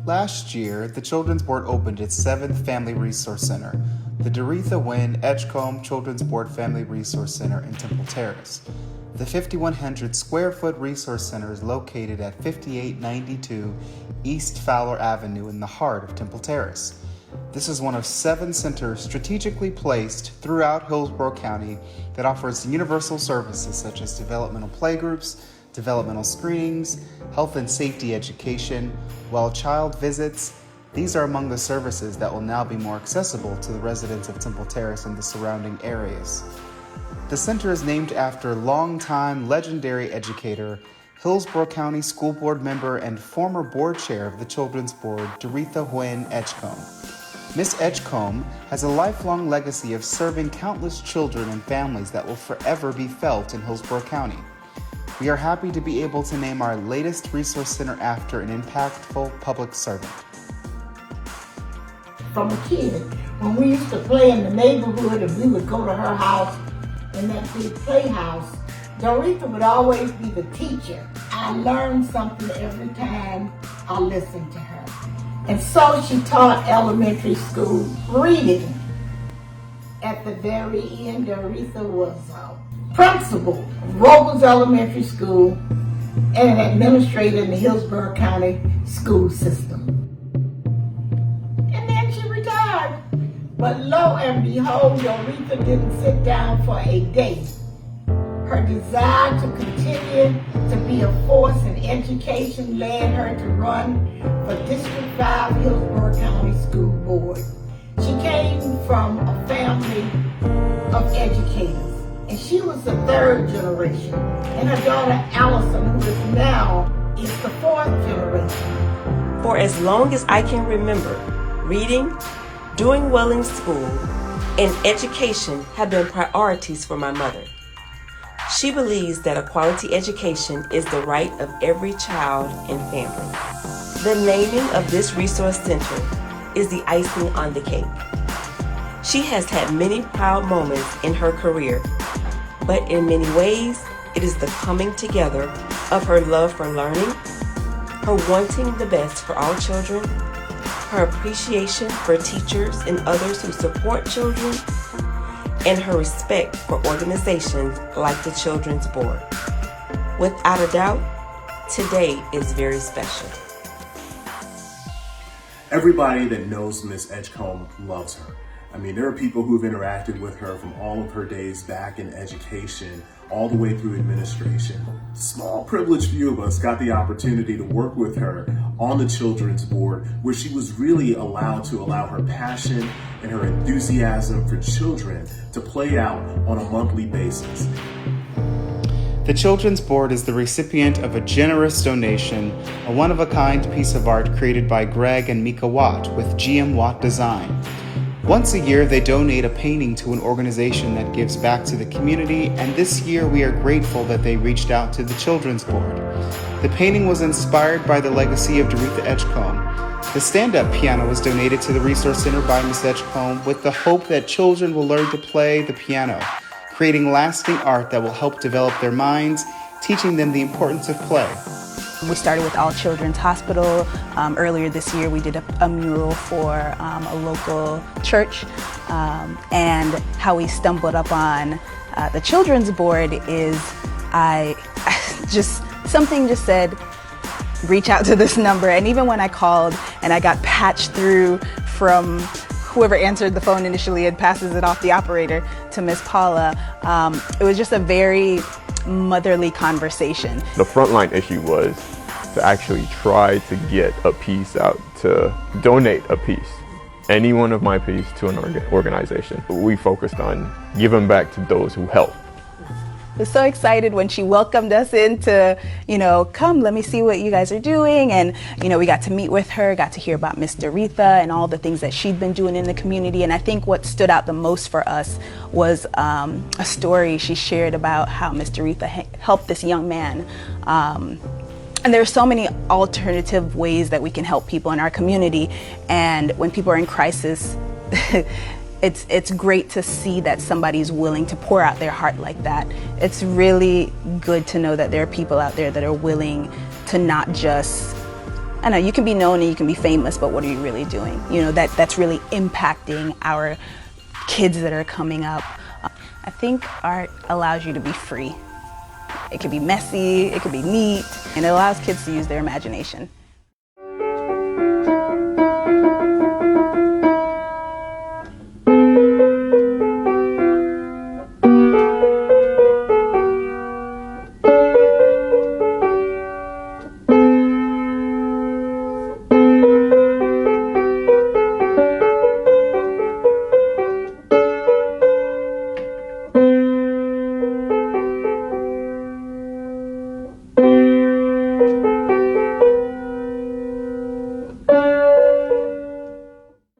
Last year, the Children's Board opened its 7th Family Resource Center, the Doretha Wynn Edgecomb Children's Board Family Resource Center in Temple Terrace. The 5,100 square foot resource center is located at 5892 East Fowler Avenue in the heart of Temple Terrace. This is one of 7 centers strategically placed throughout Hillsborough County that offers universal services such as developmental playgroups, developmental screenings, health and safety education, well-child visits. These are among the services that will now be more accessible to the residents of Temple Terrace and the surrounding areas. The center is named after longtime legendary educator, Hillsborough County School Board member, and former board chair of the Children's Board, Doretha Wynn Edgecomb. Miss Edgecomb has a lifelong legacy of serving countless children and families that will forever be felt in Hillsborough County. We are happy to be able to name our latest resource center after an impactful public servant. From a kid, when we used to play in the neighborhood and we would go to her house in that big playhouse, Doretha would always be the teacher. I learned something every time I listened to her. And so she taught elementary school reading. At the very end, Doretha was principal of Robles Elementary School and an administrator in the Hillsborough County school system. And then she retired. But lo and behold, Doretha didn't sit down for a day. Her desire to continue to be a force in education led her to run for District 5 Hillsborough County School Board. She came from a family of educators. And she was the 3rd generation. And her daughter Allison, who is now, is the 4th generation. For as long as I can remember, reading, doing well in school, and education have been priorities for my mother. She believes that a quality education is the right of every child and family. The naming of this resource center is the icing on the cake. She has had many proud moments in her career, but in many ways, it is the coming together of her love for learning, her wanting the best for all children, her appreciation for teachers and others who support children, and her respect for organizations like the Children's Board. Without a doubt, today is very special. Everybody that knows Miss Edgecomb loves her. I mean, there are people who've interacted with her from all of her days back in education, all the way through administration. Small privileged few of us got the opportunity to work with her on the Children's Board, where she was really allowed to allow her passion and her enthusiasm for children to play out on a monthly basis. The Children's Board is the recipient of a generous donation, a one-of-a-kind piece of art created by Greg and Mika Watt with GM Watt Design. Once a year, they donate a painting to an organization that gives back to the community, and this year we are grateful that they reached out to the Children's Board. The painting was inspired by the legacy of Doretha Edgecomb. The stand-up piano was donated to the Resource Center by Ms. Edgecomb with the hope that children will learn to play the piano, creating lasting art that will help develop their minds, teaching them the importance of play. We started with All Children's Hospital. Earlier this year we did a mural for a local church, and how we stumbled up on the Children's Board is something just said, reach out to this number. And even when I called and I got patched through from whoever answered the phone initially and passes it off the operator to Miss Paula, it was just a very motherly conversation. The frontline issue was to actually try to get a piece out, to donate a piece, any one of my piece, to an organization. We focused on giving back to those who help. I was so excited when she welcomed us in to, come, let me see what you guys are doing. And, we got to meet with her, got to hear about Miss Doretha and all the things that she'd been doing in the community. And I think what stood out the most for us was a story she shared about how Miss Doretha helped this young man. And there are so many alternative ways that we can help people in our community. And when people are in crisis, it's great to see that somebody's willing to pour out their heart like that. It's really good to know that there are people out there that are willing to not just I know you can be known and you can be famous, but what are you really doing? You know, that's really impacting our kids that are coming up. I think art allows you to be free. It could be messy, it could be neat, and it allows kids to use their imagination.